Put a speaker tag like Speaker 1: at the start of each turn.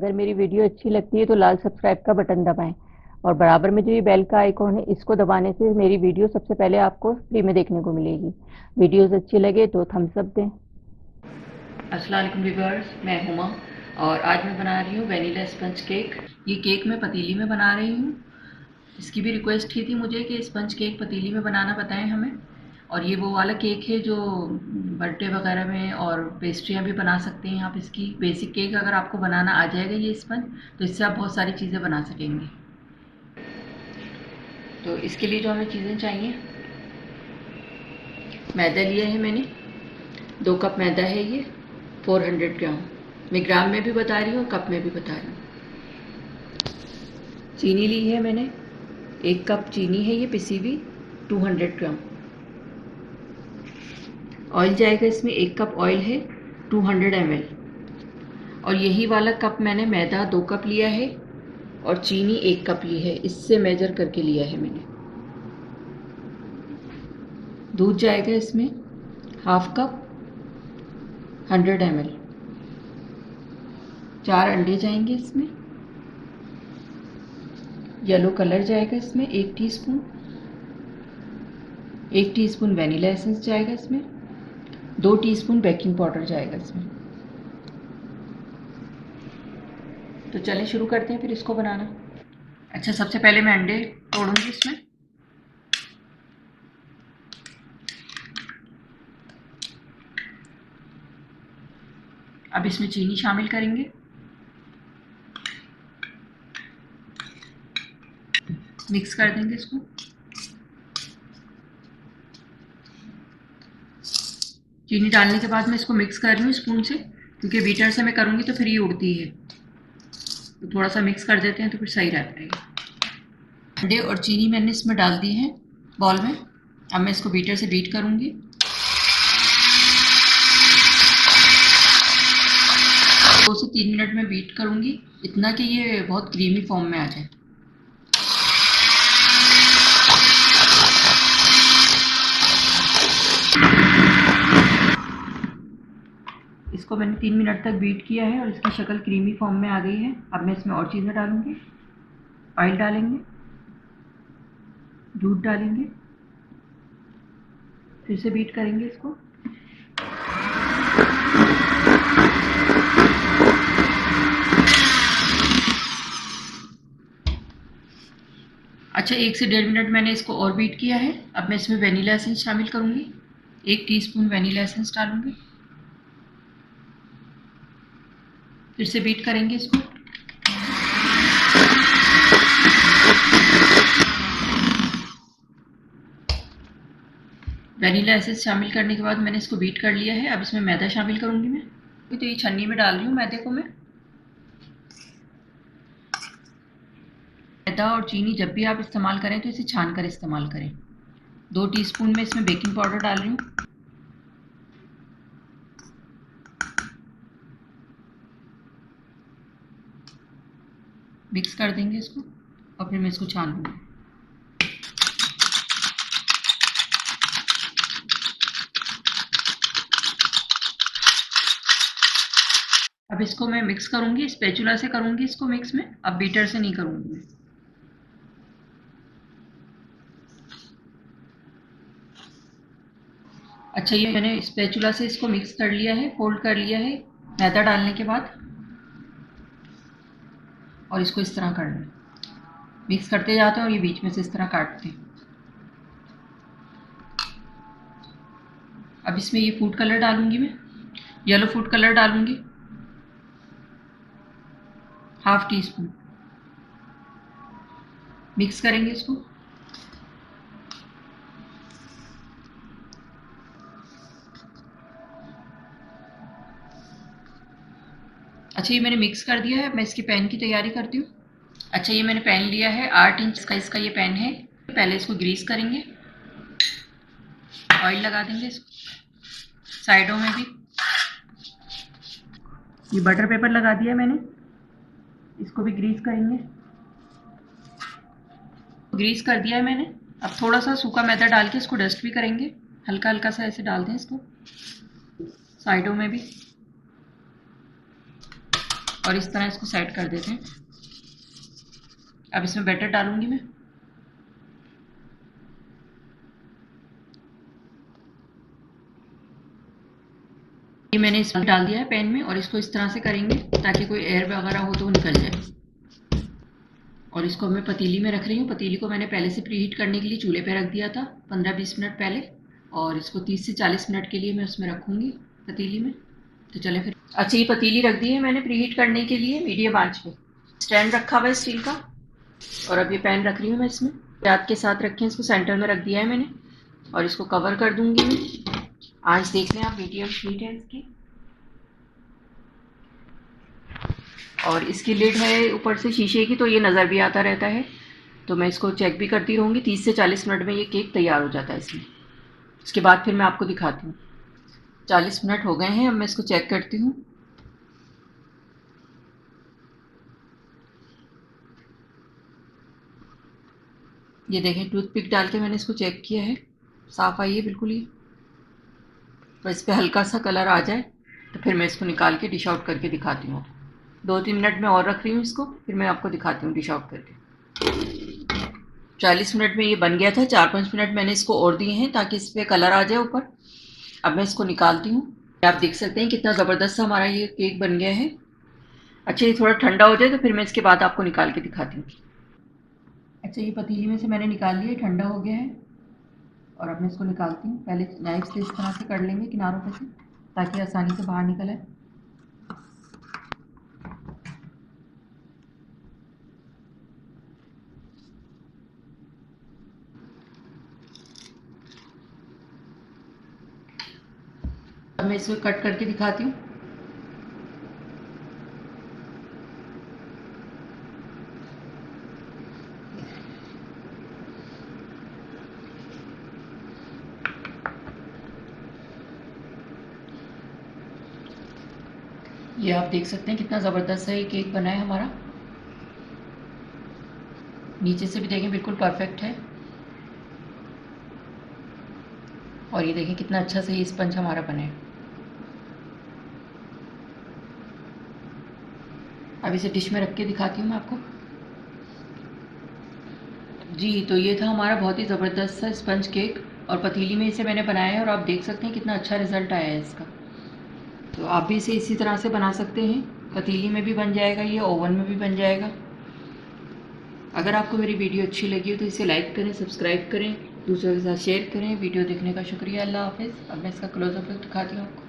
Speaker 1: अगर मेरी वीडियो अच्छी लगती है तो लाल सब्सक्राइब का बटन दबाएं और बराबर में जो ये बेल का आइकॉन है इसको दबाने से मेरी वीडियो सबसे पहले आपको फ्री में देखने को मिलेगी। वीडियोस अच्छी लगे तो थम्स अप दें। अस्सलाम वालेकुम व्यूअर्स, मैं हुमा और आज मैं बना रही हूँ वनीला स्पंज केक। ये केक मैं पतीली में बना रही हूँ। इसकी भी रिक्वेस्ट की थी मुझे कि स्पंज केक पतीली में बनाना बताएं हमें। और ये वो वाला केक है जो बर्थडे वगैरह में और पेस्ट्रियाँ भी बना सकते हैं आप। इसकी बेसिक केक अगर आपको बनाना आ जाएगा ये स्पंज, तो इससे आप बहुत सारी चीज़ें बना सकेंगे। तो इसके लिए जो हमें चीज़ें चाहिए, मैदा लिया है मैंने, 2 कप मैदा है ये, 400 ग्राम। मैं ग्राम में भी बता रही हूँ, कप में भी बता रही हूँ। चीनी ली है मैंने, 1 कप चीनी है ये पिसी हुई, 200 ग्राम। ऑयल जाएगा इसमें, 1 कप ऑयल है, 200 ml। और यही वाला कप मैंने मैदा 2 कप लिया है और चीनी 1 कप ली है, इससे मेजर करके लिया है मैंने। दूध जाएगा इसमें हाफ कप, 100 ml। 4 अंडे जाएंगे इसमें। येलो कलर जाएगा इसमें 1 टीस्पून। 1 टीस्पून वनीला एसेंस जाएगा इसमें। 2 टीस्पून बेकिंग पाउडर जाएगा इसमें। तो चलें शुरू करते हैं फिर इसको बनाना। अच्छा, सबसे पहले मैं अंडे तोड़ूंगी इसमें। अब इसमें चीनी शामिल करेंगे। मिक्स कर देंगे इसको। चीनी डालने के बाद मैं इसको मिक्स कर रही हूँ स्पून से, क्योंकि बीटर से मैं करूँगी तो फिर ये उड़ती है। तो थोड़ा सा मिक्स कर देते हैं तो फिर सही रहता है। अंडे और चीनी मैंने इसमें डाल दी है बॉल में। अब मैं इसको बीटर से बीट करूँगी। 2 से 3 मिनट में बीट करूँगी, इतना कि ये बहुत क्रीमी फॉर्म में आ जाए। इसको मैंने 3 मिनट तक बीट किया है और इसकी शक्ल क्रीमी फॉर्म में आ गई है। अब मैं इसमें और चीज़ें डालूँगी। ऑयल डालेंगे, दूध डालेंगे, फिर से बीट करेंगे इसको। अच्छा, 1 से 1.5 मिनट मैंने इसको और बीट किया है। अब मैं इसमें वनीला एसेंस शामिल करूँगी। 1 टीस्पून वनीला एसेंस डालूँगी। फिर से बीट करेंगे इसको। वनीला एसेंस शामिल करने के बाद मैंने इसको बीट कर लिया है। अब इसमें मैदा शामिल करूँगी मैं। तो ये छन्नी में डाल रही हूँ मैदे को मैं। मैदा और चीनी जब भी आप इस्तेमाल करें तो इसे छान कर इस्तेमाल करें। 2 टीस्पून में इसमें बेकिंग पाउडर डाल रही हूँ। मिक्स कर देंगे इसको और फिर मैं इसको छान लूँगी। अब इसको मैं मिक्स करूँगी, स्पैचुला से करूँगी इसको मिक्स में, अब बीटर से नहीं करूँगी मैं। अच्छा, ये मैंने स्पैचुला से इसको मिक्स कर लिया है, फोल्ड कर लिया है मैदा डालने के बाद। और इसको इस तरह करना है, मिक्स करते जाते हैं और ये बीच में से इस तरह काटते हैं। अब इसमें ये फूड कलर डालूंगी मैं, येलो फूड कलर डालूंगी, हाफ टी स्पून। मिक्स करेंगे इसको। अच्छा, ये मैंने मिक्स कर दिया है। मैं इसकी पैन की तैयारी करती हूँ। अच्छा, ये मैंने पैन लिया है, 8 इंच का इसका ये पैन है। पहले इसको ग्रीस करेंगे, ऑयल लगा देंगे इसको साइडों में भी। ये बटर पेपर लगा दिया मैंने, इसको भी ग्रीस करेंगे। ग्रीस कर दिया है मैंने। अब थोड़ा सा सूखा मैदा डाल के इसको डस्ट भी करेंगे। हल्का हल्का सा ऐसे डाल दें इसको साइडों में भी। और इस तरह इसको सेट कर देते हैं। अब इसमें बैटर डालूंगी मैं। ये मैंने इसमें डाल दिया है पैन में, और इसको इस तरह से करेंगे ताकि कोई एयर वगैरह हो तो वो निकल जाए। और इसको मैं पतीली में रख रही हूँ। पतीली को मैंने पहले से प्रीहीट करने के लिए चूल्हे पे रख दिया था 15-20 मिनट पहले, और इसको 30 से 40 मिनट के लिए मैं उसमें रखूँगी पतीली में। तो चले फिर। अच्छा, ये पतीली रख दी है मैंने प्रीहीट करने के लिए मीडियम आंच पे। स्टैंड रखा हुआ है स्टील का, और अब ये पैन रख रही हूँ मैं इसमें। प्याज के साथ रखें, इसको सेंटर में रख दिया है मैंने, और इसको कवर कर दूंगी मैं। आंच देख लें आप, मीडियम हीट है इसकी। और इसकी लिड है ऊपर से शीशे की, तो ये नज़र भी आता रहता है, तो मैं इसको चेक भी करती रहूँगी। 30 से 40 मिनट में ये केक तैयार हो जाता है इसमें। उसके बाद फिर मैं आपको दिखाती हूँ। 40 मिनट हो गए हैं, अब मैं इसको चेक करती हूँ। ये देखें, टूथपिक डाल के मैंने इसको चेक किया है, साफ़ आई है बिल्कुल ही। बस इस पर हल्का सा कलर आ जाए तो फिर मैं इसको निकाल के डिश आउट करके दिखाती हूँ। 2-3 मिनट में और रख रही हूँ इसको, फिर मैं आपको दिखाती हूँ डिश आउट करके। 40 मिनट में ये बन गया था। 4-5 मिनट मैंने इसको और दिए हैं ताकि इस पर कलर आ जाए ऊपर। अब मैं इसको निकालती हूँ। आप देख सकते हैं कितना ज़बरदस्त हमारा ये केक बन गया है। अच्छा, ये थोड़ा ठंडा हो जाए तो फिर मैं इसके बाद आपको निकाल के दिखाती हूँ। अच्छा, ये पतीली में से मैंने निकाल लिया, ठंडा हो गया है, और अब मैं इसको निकालती हूँ। पहले नाइफ से इस तरह से कर लेंगे किनारों पे से, ताकि आसानी से बाहर निकल आए। अब मैं इसको कट करके दिखाती हूँ। ये आप देख सकते हैं कितना ज़बरदस्त है ये केक बना है हमारा। नीचे से भी देखें बिल्कुल परफेक्ट है, और ये देखें कितना अच्छा से ये स्पंज हमारा बना है। अब इसे डिश में रख के दिखाती हूँ मैं आपको। जी, तो ये था हमारा बहुत ही ज़बरदस्त सा स्पंज केक, और पतीली में इसे मैंने बनाया है, और आप देख सकते हैं कितना अच्छा रिज़ल्ट आया है इसका। तो आप भी इसे इसी तरह से बना सकते हैं। पतीली में भी बन जाएगा ये, ओवन में भी बन जाएगा। अगर आपको मेरी वीडियो अच्छी लगी हो तो इसे लाइक करें, सब्सक्राइब करें, दूसरों के साथ शेयर करें। वीडियो देखने का शुक्रिया। अल्लाह हाफ़िज़। अब मैं इसका क्लोज़अप दिखाती हूँ आपको।